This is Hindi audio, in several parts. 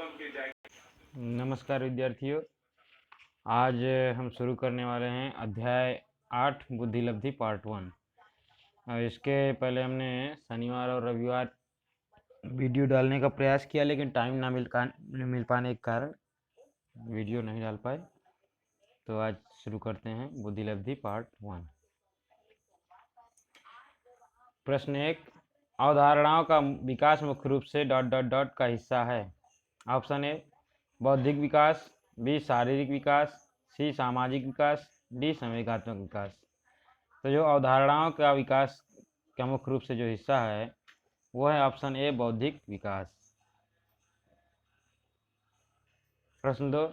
नमस्कार विद्यार्थियों। आज हम शुरू करने वाले हैं अध्याय 8 बुद्धिलब्धि पार्ट 1। और इसके पहले हमने शनिवार और रविवार वीडियो डालने का प्रयास किया, लेकिन टाइम ना मिल पाने के कारण वीडियो नहीं डाल पाए। तो आज शुरू करते हैं बुद्धिलब्धि पार्ट 1। प्रश्न 1, अवधारणाओं का विकास मुख्य रूप से ... का हिस्सा है। ऑप्शन ए बौद्धिक विकास, बी शारीरिक विकास, सी सामाजिक विकास, डी संवेगात्मक विकास। तो जो अवधारणाओं का विकास का मुख्य रूप से जो हिस्सा है वो है ऑप्शन ए बौद्धिक विकास। प्रश्न 2,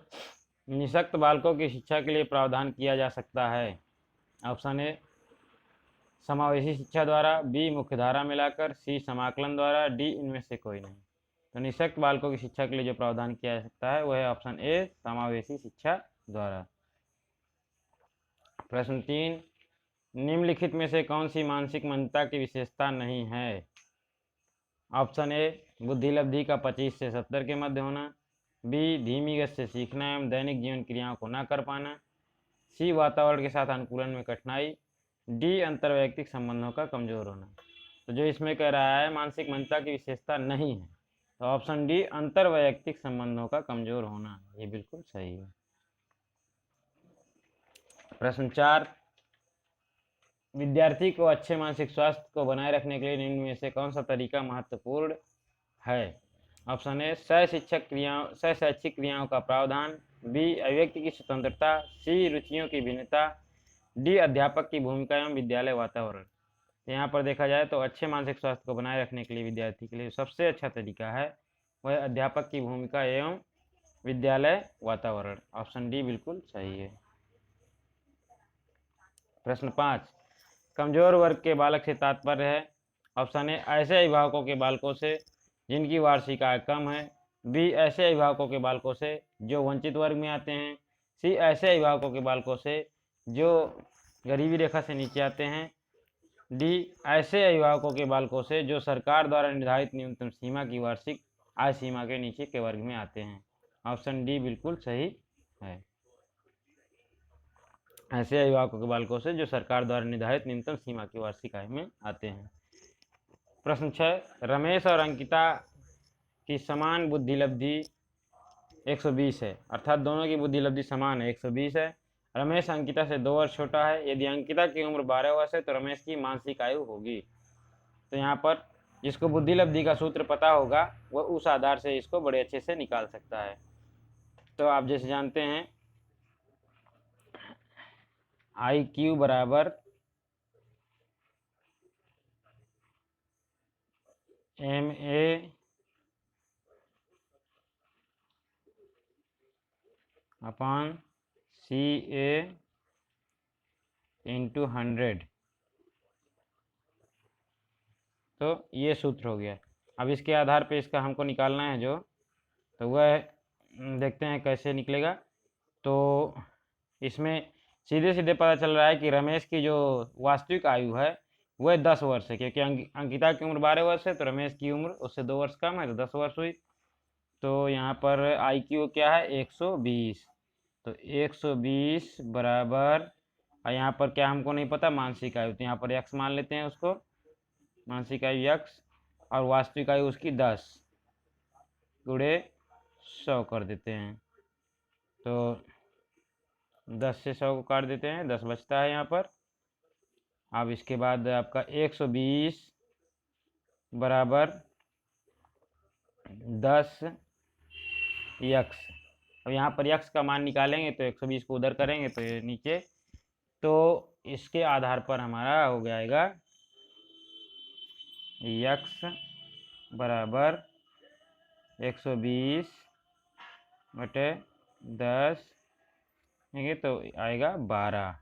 निःशक्त बालकों की शिक्षा के लिए प्रावधान किया जा सकता है। ऑप्शन ए समावेशी शिक्षा द्वारा, बी मुख्यधारा मिलाकर, सी समाकलन द्वारा, डी इनमें से कोई नहीं। तो निःशक्त बालकों की शिक्षा के लिए जो प्रावधान किया जा सकता है वह है ऑप्शन ए समावेशी शिक्षा द्वारा। प्रश्न 3, निम्नलिखित में से कौन सी मानसिक मंदता की विशेषता नहीं है। ऑप्शन ए बुद्धिलब्धि का 25 से 70 के मध्य होना, बी धीमी गति से सीखना एवं दैनिक जीवन क्रियाओं को न कर पाना, सी वातावरण के साथ अनुकूलन में कठिनाई, डी अंतर्वैयक्तिक संबंधों का कमजोर होना। तो जो इसमें कह रहा है मानसिक मंदता की विशेषता नहीं है, तो ऑप्शन डी अंतर्वैयक्तिक संबंधों का कमजोर होना, ये बिल्कुल सही है। प्रश्न 4, विद्यार्थी को अच्छे मानसिक स्वास्थ्य को बनाए रखने के लिए निम्न में से कौन सा तरीका महत्वपूर्ण है। ऑप्शन ए शैक्षिक क्रियाओं का प्रावधान, बी अभिव्यक्ति की स्वतंत्रता, सी रुचियों की भिन्नता, डी अध्यापक की भूमिका एवं विद्यालय वातावरण। यहाँ पर देखा जाए तो अच्छे मानसिक स्वास्थ्य को बनाए रखने के लिए विद्यार्थी के लिए सबसे अच्छा तरीका है वह अध्यापक की भूमिका एवं विद्यालय वातावरण। ऑप्शन डी बिल्कुल सही है। प्रश्न 5, कमजोर वर्ग के बालक से तात्पर्य है। ऑप्शन ए ऐसे अभिभावकों के बालकों से जिनकी वार्षिक आय कम है, बी ऐसे अभिभावकों के बालकों से जो वंचित वर्ग में आते हैं, सी ऐसे अभिभावकों के बालकों से जो गरीबी रेखा से नीचे आते हैं, डी ऐसे अभिभावकों के बालकों से जो सरकार द्वारा निर्धारित न्यूनतम सीमा की वार्षिक आय सीमा के नीचे के वर्ग में आते हैं। ऑप्शन डी बिल्कुल सही है। ऐसे अभिभावकों के बालकों से जो सरकार द्वारा निर्धारित न्यूनतम सीमा की वार्षिक आय में आते हैं। प्रश्न 6, रमेश और अंकिता की समान बुद्धिलब्धि 120 है, अर्थात दोनों की बुद्धिलब्धि समान है, 120 है। रमेश अंकिता से 2 वर्ष छोटा है। यदि अंकिता की उम्र 12 वर्ष है तो रमेश की मानसिक आयु होगी। तो यहाँ पर जिसको बुद्धिलब्धि का सूत्र पता होगा वह उस आधार से इसको बड़े अच्छे से निकाल सकता है। तो आप जैसे जानते हैं IQ बराबर MA अपॉन CA इंटू 100। तो ये सूत्र हो गया। अब इसके आधार पे इसका हमको निकालना है जो, तो वह देखते हैं कैसे निकलेगा। तो इसमें सीधे सीधे पता चल रहा है कि रमेश की जो वास्तविक आयु है वह 10 वर्ष है, क्योंकि अंकिता की उम्र 12 वर्ष है तो रमेश की उम्र उससे 2 वर्ष कम है तो 10 वर्ष हुई। तो यहाँ पर IQ क्या है 120। तो 120 बराबर, और यहाँ पर क्या हमको नहीं पता मानसिक आयु, तो यहाँ पर x मान लेते हैं उसको, मानसिक आयु x, और वास्तविक आयु उसकी 10 गुणे 100 कर देते हैं। तो 10 से 100 को काट देते हैं, 10 बचता है यहाँ पर। अब इसके बाद आपका 120 बराबर 10x। अब यहाँ पर x का मान निकालेंगे तो 120 को उधर करेंगे तो ये नीचे, तो इसके आधार पर हमारा हो जाएगा x बराबर 120 बटे 10 तो आएगा 12।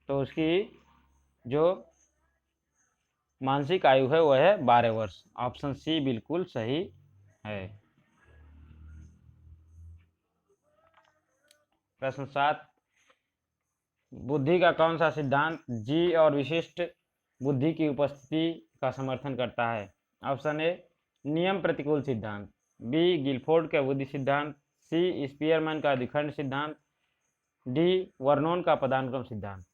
तो उसकी जो मानसिक आयु है वह है 12 वर्ष। ऑप्शन सी बिल्कुल सही है। प्रश्न 7, बुद्धि का कौन सा सिद्धांत जी और विशिष्ट बुद्धि की उपस्थिति का समर्थन करता है। ऑप्शन ए नियम प्रतिकूल सिद्धांत, बी गिलफोर्ड का बुद्धि सिद्धांत, सी स्पीयरमैन का द्विखंड सिद्धांत, डी वर्नोन का पदानुक्रम सिद्धांत।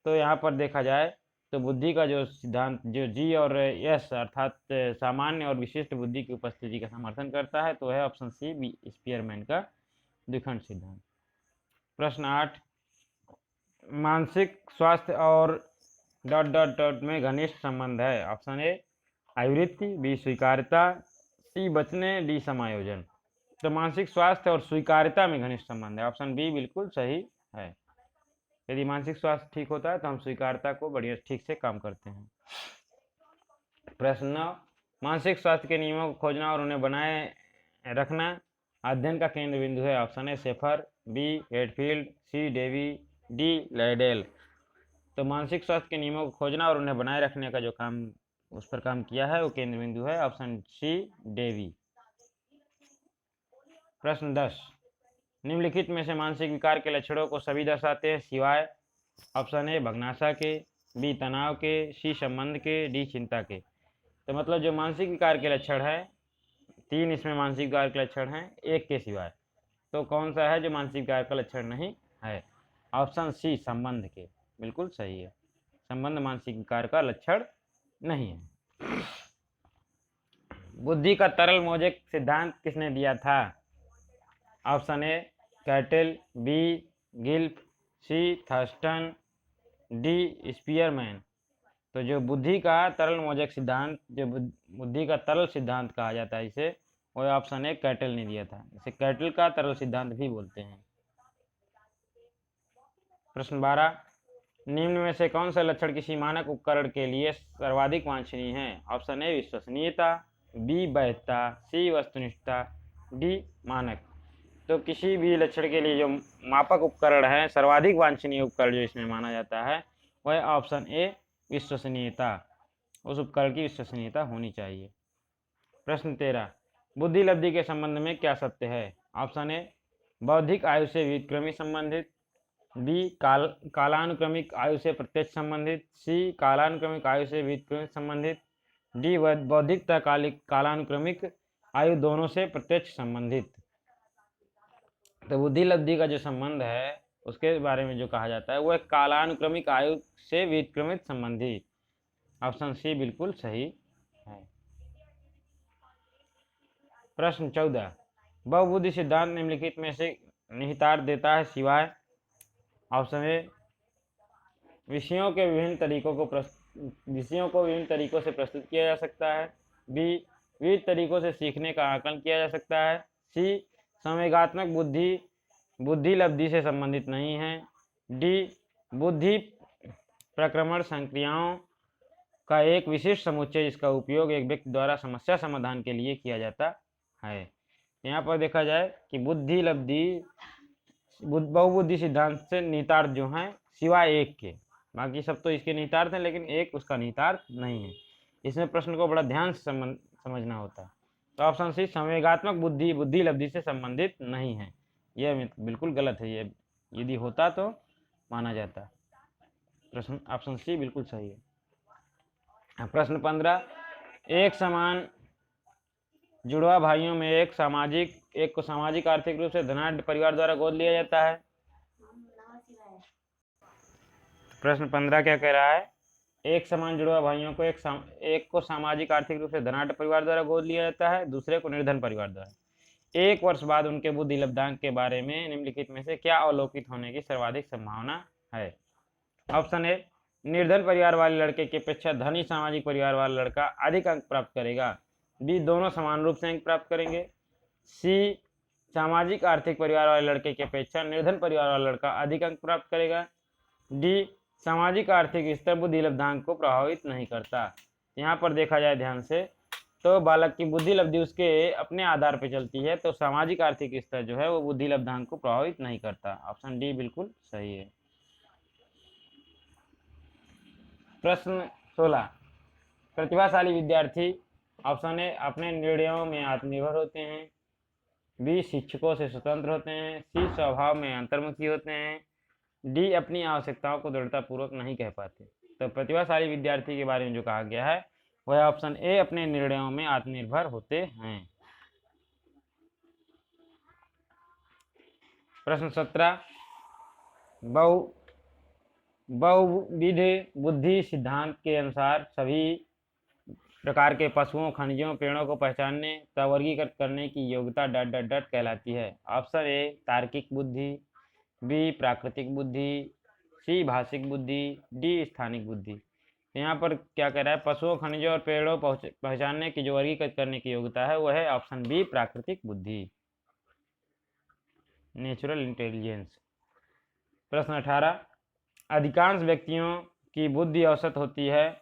तो यहाँ पर देखा जाए तो बुद्धि का जो सिद्धांत जो जी और एस अर्थात सामान्य और विशिष्ट बुद्धि की उपस्थिति का समर्थन करता है, तो है ऑप्शन सी बी स्पीयरमैन का द्विखंड सिद्धांत। प्रश्न 8, मानसिक स्वास्थ्य और डॉट डॉट डॉट में घनिष्ठ संबंध है। ऑप्शन ए आवृत्ति, बी स्वीकार्यता, सी बचने, डी समायोजन। तो मानसिक स्वास्थ्य और स्वीकार्यता में घनिष्ठ संबंध है। ऑप्शन बी बिल्कुल सही है। यदि मानसिक स्वास्थ्य ठीक होता है तो हम स्वीकार्यता को बढ़िया ठीक से काम करते हैं। प्रश्न 9, मानसिक स्वास्थ्य के नियमों को खोजना और उन्हें बनाए रखना अध्ययन का केंद्र बिंदु है। Option A Schaefer, B Hadfield, C Davy, D Ladell. तो मानसिक स्वास्थ्य के नियमों को खोजना और उन्हें बनाए रखने का जो काम उस पर काम किया है वो केंद्र बिंदु है ऑप्शन सी डेवी। प्रश्न 10, निम्नलिखित में से मानसिक विकार के लक्षणों को सभी दर्शाते हैं सिवाय ऑप्शन ए भग्नाशा के, बी तनाव के, सी संबंध के, डी चिंता के। तो मतलब जो मानसिक विकार के लक्षण है 3 इसमें मानसिक विकार के लक्षण हैं, एक के सिवाय। तो कौन सा है जो मानसिक विकार का लक्षण नहीं है? ऑप्शन सी संबंध के, बिल्कुल सही है। संबंध मानसिक विकार का लक्षण नहीं है। बुद्धि का तरल मोजेक सिद्धांत किसने दिया था? Option A Cattell, B Guilford, C Thurstone, D Spearman. तो जो बुद्धि का तरल मोजेक सिद्धांत, जो बुद्धि का तरल सिद्धांत कहा जाता है इसे, वो ऑप्शन ए कैटल ने दिया था। इसे कैटल का तरल सिद्धांत भी बोलते हैं। प्रश्न 12, निम्न में से कौन सा लक्षण किसी मानक उपकरण के लिए सर्वाधिक वांछनीय है? ऑप्शन ए विश्वसनीयता, बी वैधता, सी वस्तुनिष्ठता, डी मानक। तो किसी भी लक्षण के लिए जो मापक उपकरण है, सर्वाधिक वांछनीय उपकरण जो इसमें माना जाता है वह ऑप्शन ए विश्वसनीयता, उस उपकरण की विश्वसनीयता होनी चाहिए। प्रश्न 13, बुद्धि लब्धि के संबंध में क्या सत्य है? ऑप्शन ए बौद्धिक आयु से व्युत्क्रमी संबंधित, बी कालानुक्रमिक आयु से प्रत्यक्ष संबंधित, सी कालानुक्रमिक आयु से व्युत्क्रमिक संबंधित, डी बौद्धिकता कालानुक्रमिक आयु दोनों से प्रत्यक्ष संबंधित। तो बुद्धि लब्धि का जो संबंध है उसके बारे में जो कहा जाता है वह कालानुक्रमिक आयु से व्युत्क्रमित संबंधी। ऑप्शन सी बिल्कुल सही है। प्रश्न 14, बहुबुद्धि सिद्धांत निम्नलिखित में से निहितार्थ देता है सिवाय ऑप्शन ए विषयों को विभिन्न तरीकों से प्रस्तुत किया जा सकता है, बी विविध तरीकों से सीखने का आकलन किया जा सकता है, सी संवेगात्मक बुद्धि लब्धि से संबंधित नहीं है, डी बुद्धि प्रक्रमण संक्रियाओं का एक विशिष्ट समुच्चय जिसका उपयोग एक व्यक्ति द्वारा समस्या समाधान के लिए किया जाता है। यहाँ पर देखा जाए कि बुद्धि लब्धि बहुबुद्धि सिद्धांत से निहितार्थ जो हैं सिवाय एक के, बाकी सब तो इसके निहितार्थ हैं लेकिन एक उसका निहितार्थ नहीं है। इसमें प्रश्न को बड़ा ध्यान से समझना होता है। तो ऑप्शन सी संवेगात्मक बुद्धि लब्धि से संबंधित नहीं है, यह बिल्कुल गलत है। ये यदि होता तो माना जाता। प्रश्न ऑप्शन सी बिल्कुल सही है। प्रश्न 15, एक समान जुड़वा भाइयों में एक को सामाजिक आर्थिक रूप से धनाढ्य परिवार द्वारा गोद लिया जाता है। प्रश्न 15 क्या कह रहा है? एक समान जुड़वा भाइयों को एक को सामाजिक आर्थिक रूप से धनाढ्य परिवार द्वारा गोद लिया जाता है, दूसरे को निर्धन परिवार द्वारा। 1 वर्ष बाद उनके बुद्धि लब्धांक के बारे में निम्नलिखित में से क्या अवलोकित होने की सर्वाधिक संभावना है? ऑप्शन ए निर्धन परिवार वाले लड़के की अपेक्षा धनी सामाजिक परिवार वाला लड़का अधिक अंक प्राप्त करेगा, बी दोनों समान रूप से अंक प्राप्त करेंगे, सी सामाजिक आर्थिक परिवार वाले लड़के की अपेक्षा निर्धन परिवार वाला लड़का अधिक अंक प्राप्त करेगा, डी सामाजिक आर्थिक स्तर बुद्धि लब्धांक को प्रभावित नहीं करता। यहाँ पर देखा जाए ध्यान से तो बालक की बुद्धि लब्धि उसके अपने आधार पर चलती है, तो सामाजिक आर्थिक स्तर जो है वो बुद्धि लब्धांक को प्रभावित नहीं करता। ऑप्शन डी बिल्कुल सही है। प्रश्न 16, प्रतिभाशाली विद्यार्थी ऑप्शन ए अपने निर्णयों में आत्मनिर्भर होते हैं, बी शिक्षकों से स्वतंत्र होते हैं, सी स्वभाव में अंतर्मुखी होते हैं, डी अपनी आवश्यकताओं को दृढ़तापूर्वक नहीं कह पाते। तो प्रतिभाशाली विद्यार्थी के बारे में जो कहा गया है वह ऑप्शन ए अपने निर्णयों में आत्मनिर्भर होते हैं। प्रश्न 17, बहुविध बुद्धि सिद्धांत के अनुसार सभी प्रकार के पशुओं, खनिजों, पेड़ों को पहचानने तथा वर्गीकृत करने की योग्यता डट डट डट कहलाती है। ऑप्शन ए तार्किक बुद्धि, बी प्राकृतिक बुद्धि, सी भाषिक बुद्धि, डी स्थानिक बुद्धि। यहाँ पर क्या कह रहा है, पशुओं, खनिजों और पेड़ों पहचानने की जो वर्गीकृत करने की योग्यता है वह है ऑप्शन बी प्राकृतिक बुद्धि, नेचुरल इंटेलिजेंस। प्रश्न 18, अधिकांश व्यक्तियों की बुद्धि औसत होती है,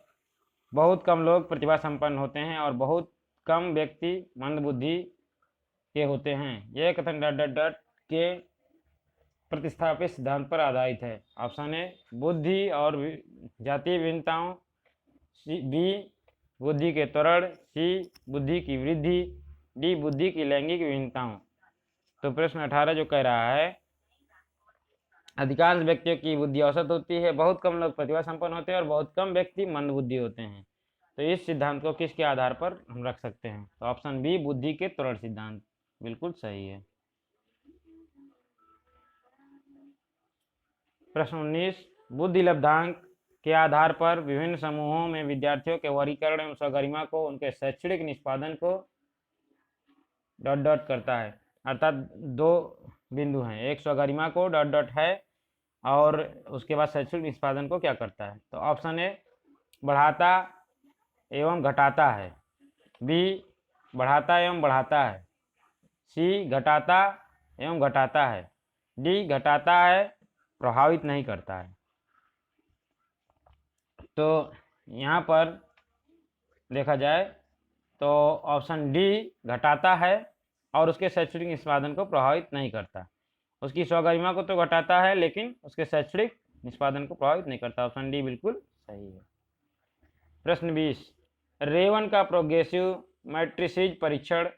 बहुत कम लोग प्रतिभा संपन्न होते हैं और बहुत कम व्यक्ति मंदबुद्धि के होते हैं। यह कथन डट डट डट के प्रतिस्थापित सिद्धांत पर आधारित है। ऑप्शन ए बुद्धि और जातीय विभिन्नताओं, बी बुद्धि के त्वरण, सी बुद्धि की वृद्धि, डी बुद्धि की लैंगिक विभिन्नताओं। तो प्रश्न 18 जो कह रहा है, अधिकांश व्यक्तियों की बुद्धि औसत होती है, बहुत कम लोग प्रतिभा संपन्न होते हैं और बहुत कम व्यक्ति मंदबुद्धि होते हैं। तो इस सिद्धांत को किसके आधार पर हम रख सकते हैं? तो ऑप्शन बी बुद्धि के त्वरण सिद्धांत बिल्कुल सही है। प्रश्न 19, बुद्धि लब्धांक के आधार पर विभिन्न समूहों में विद्यार्थियों के वर्गीकरण एवं स्वगरिमा को उनके शैक्षणिक निष्पादन को डॉट डॉट करता है। अर्थात दो बिंदु हैं, एक स्वगरिमा को डॉट डॉट है और उसके बाद शैक्षणिक निष्पादन को क्या करता है? तो ऑप्शन ए बढ़ाता एवं घटाता है, बी बढ़ाता एवं बढ़ाता है, सी घटाता एवं घटाता है, डी घटाता है प्रभावित नहीं करता है। तो यहाँ पर देखा जाए तो ऑप्शन डी घटाता है और उसके शैक्षणिक निष्पादन को प्रभावित नहीं करता। उसकी स्वगरिमा को तो घटाता है लेकिन उसके शैक्षणिक निष्पादन को प्रभावित नहीं करता। ऑप्शन डी बिल्कुल सही है। प्रश्न 20, रेवन का प्रोग्रेसिव मैट्रिसेज परीक्षण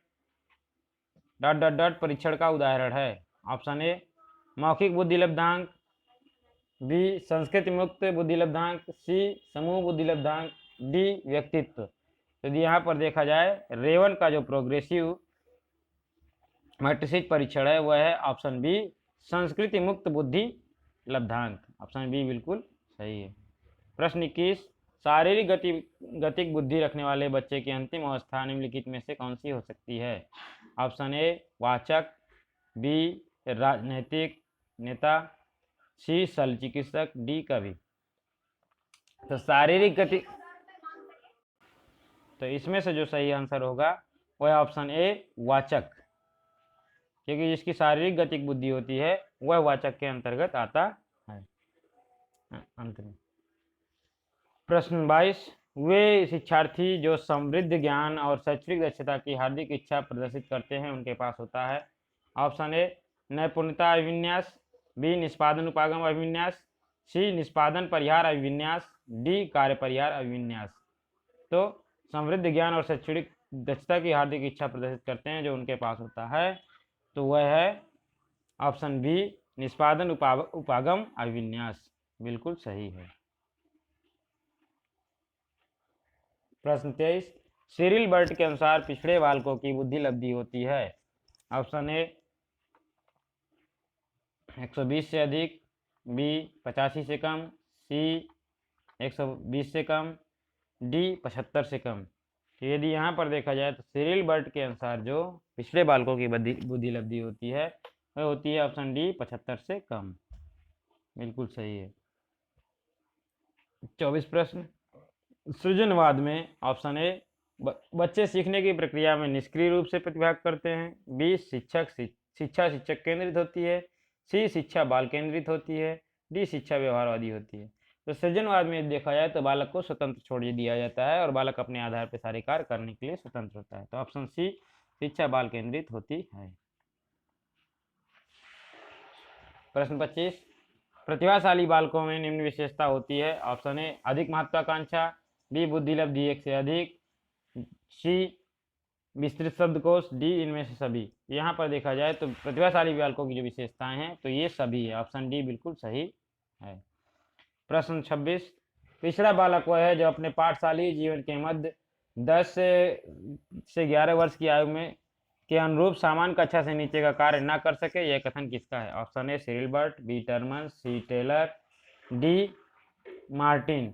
डॉट डॉट डॉट परीक्षण का उदाहरण है। ऑप्शन ए मौखिक बुद्धि लब्धांक, बी संस्कृति मुक्त बुद्धि लब्धांक, सी समूह बुद्धि लब्धांक, डी व्यक्तित्व। तो यहाँ पर देखा जाए रेवन का जो प्रोग्रेसिव मैट्रिसेज परीक्षण है वह है ऑप्शन बी संस्कृति मुक्त बुद्धि लब्धांक। ऑप्शन बी बिल्कुल सही है। प्रश्न 21, शारीरिक गतिक बुद्धि रखने वाले बच्चे की अंतिम अवस्था निम्नलिखित में से कौन सी हो सकती है? ऑप्शन ए वाचक, बी राजनीतिक नेता, सी शल्य चिकित्सक, डी कवि। तो शारीरिक गति, तो इसमें से जो सही आंसर होगा वह ऑप्शन ए वाचक, क्योंकि जिसकी शारीरिक गतिक बुद्धि होती है वह वाचक के अंतर्गत आता है। अंत में प्रश्न 22, वे शिक्षार्थी जो समृद्ध ज्ञान और शैक्षणिक दक्षता की हार्दिक इच्छा प्रदर्शित करते हैं उनके पास होता है। ऑप्शन ए नैपुण्यता अभिविन्यास, बी निष्पादन उपागम अभिविन्यास, सी निष्पादन परिहार अभिविन्यास, डी कार्य परिहार अभिविन्यास। तो समृद्ध ज्ञान और शैक्षणिक दक्षता की हार्दिक इच्छा प्रदर्शित करते हैं जो उनके पास होता है, तो वह है ऑप्शन बी निष्पादन उपागम अभिविन्यास, बिल्कुल सही है। प्रश्न 23, सिरिल बर्ट के अनुसार पिछड़े बालकों की बुद्धि लब्धि होती है। ऑप्शन ए 120 से अधिक, बी 85 से कम, सी 120 से कम, डी 75 से कम। तो यदि यहाँ पर देखा जाए तो सिरिल बर्ट के अनुसार जो पिछड़े बालकों की बुद्धि लब्धि होती है वह होती है ऑप्शन डी 75 से कम, बिल्कुल सही है। 24 प्रश्न, सृजनवाद में ऑप्शन ए बच्चे सीखने की प्रक्रिया में निष्क्रिय रूप से प्रतिभाग करते हैं, बी शिक्षा शिक्षक केंद्रित होती है, सी शिक्षा बाल केंद्रित होती है, डी शिक्षा व्यवहारवादी होती है। तो सृजनवाद में देखा जाए तो बालक को स्वतंत्र छोड़ दिया जाता है और बालक अपने आधार पर सारे कार्य करने के लिए स्वतंत्र होता है। तो ऑप्शन सी शिक्षा बाल केंद्रित होती है। प्रश्न 25, प्रतिभाशाली बालकों में निम्न विशेषता होती है। ऑप्शन ए अधिक महत्वाकांक्षा, बी बुद्धि लब्धि 1 से अधिक, सी विस्तृत शब्दकोश, डी इनमें से सभी। यहाँ पर देखा जाए तो प्रतिभाशाली बालकों की जो विशेषताएं हैं तो ये सभी है, ऑप्शन डी बिल्कुल सही है। प्रश्न 26, पिछड़ा बालक वह है जो अपने पाठशाली जीवन के मध्य 10 से 11 वर्ष की आयु में के अनुरूप सामान्य कक्षा से नीचे का कार्य ना कर सके, यह कथन किसका है? Option A Cyril Burt, B Terman, C Taylor, D Martin.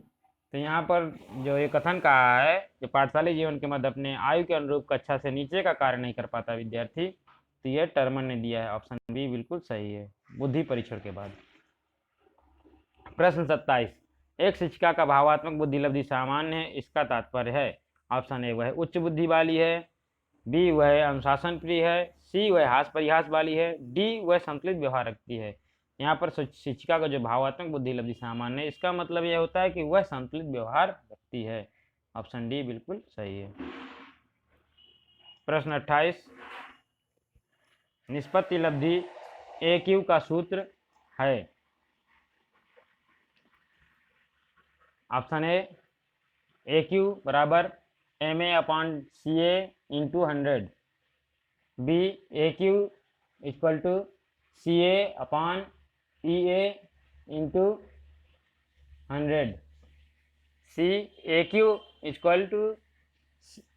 तो यहाँ पर जो ये कथन कहा है कि पाठशाला जीवन के मध्य अपने आयु के अनुरूप कक्षा से नीचे का कार्य नहीं कर पाता विद्यार्थी, तो ये टर्मन ने दिया है। ऑप्शन बी बिल्कुल सही है, बुद्धि परीक्षण के बाद। प्रश्न 27, एक शिक्षिका का भावात्मक बुद्धि लब्धि सामान्य है, इसका तात्पर्य है? ऑप्शन ए वह उच्च बुद्धि वाली है, बी वह अनुशासन प्रिय है, सी वह हास परिहास वाली है, डी वह संतुलित व्यवहार रखती है। यहाँ पर शिक्षिका का जो भावात्मक बुद्धि लब्धि सामान्य है, इसका मतलब यह होता है कि वह संतुलित व्यवहार रखती है। ऑप्शन डी बिल्कुल सही है। प्रश्न 28, निष्पत्ति लब्धि AQ का सूत्र है? ऑप्शन ए AQ बराबर MA/CA × 100, B AQ equal to CA/EA × 100, C AQ equal to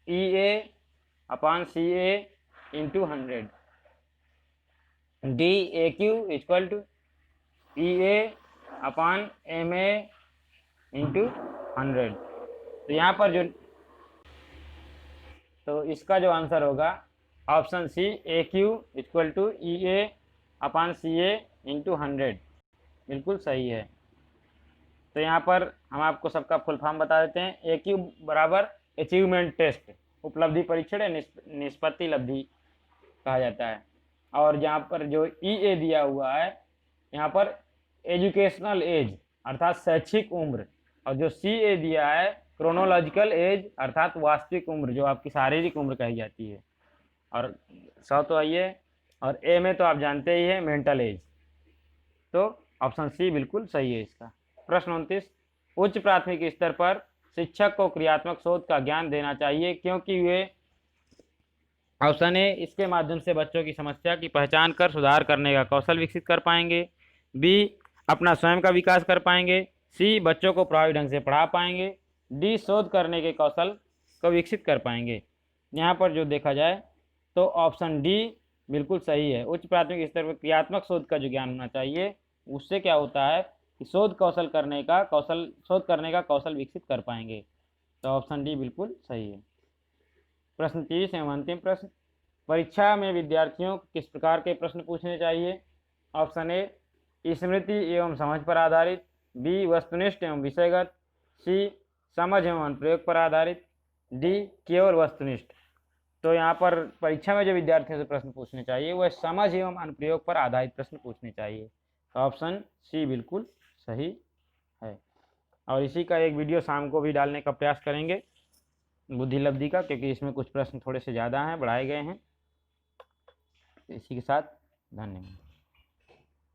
EA/CA × 100, D AQ equal to EA/MA × 100। तो यहाँ पर तो इसका जो आंसर होगा option C AQ equal to EA/CA × 100 बिल्कुल सही है। तो यहाँ पर हम आपको सबका फुल फॉर्म बता देते हैं। AQ बराबर अचीवमेंट टेस्ट, उपलब्धि परीक्षण या निष्पत्ति लब्धि कहा जाता है। और यहाँ पर जो EA दिया हुआ है, यहाँ पर एजुकेशनल एज अर्थात शैक्षिक उम्र, और जो CA दिया है क्रोनोलॉजिकल एज अर्थात वास्तविक उम्र, जो आपकी शारीरिक उम्र कही जाती है। और 100 तो आई है, और A में तो आप जानते ही हैं मेंटल एज। तो ऑप्शन सी बिल्कुल सही है इसका। प्रश्न 29, उच्च प्राथमिक स्तर पर शिक्षक को क्रियात्मक शोध का ज्ञान देना चाहिए क्योंकि वे ऑप्शन ए इसके माध्यम से बच्चों की समस्या की पहचान कर सुधार करने का कौशल विकसित कर पाएंगे, बी अपना स्वयं का विकास कर पाएंगे, सी बच्चों को प्रभावी ढंग से पढ़ा पाएंगे, डी शोध करने के कौशल को विकसित कर पाएंगे। यहाँ पर जो देखा जाए तो ऑप्शन डी बिल्कुल सही है। उच्च प्राथमिक स्तर पर क्रियात्मक शोध का जो ज्ञान होना चाहिए, उससे क्या होता है कि शोध करने का कौशल विकसित कर पाएंगे। तो ऑप्शन डी बिल्कुल सही है। प्रश्न 30 एवं अंतिम प्रश्न, परीक्षा में विद्यार्थियों को किस प्रकार के प्रश्न पूछने चाहिए? ऑप्शन ए स्मृति एवं समझ पर आधारित, बी वस्तुनिष्ठ एवं विषयगत, सी समझ एवं अनुप्रयोग पर आधारित, डी केवल वस्तुनिष्ठ। तो यहाँ पर परीक्षा में जो विद्यार्थियों से प्रश्न पूछने चाहिए वह समझ एवं अनुप्रयोग पर आधारित प्रश्न पूछने चाहिए। तो ऑप्शन सी बिल्कुल सही है। और इसी का एक वीडियो शाम को भी डालने का प्रयास करेंगे बुद्धि लब्धि का, क्योंकि इसमें कुछ प्रश्न थोड़े से ज़्यादा हैं, बढ़ाए गए हैं। इसी के साथ धन्यवाद।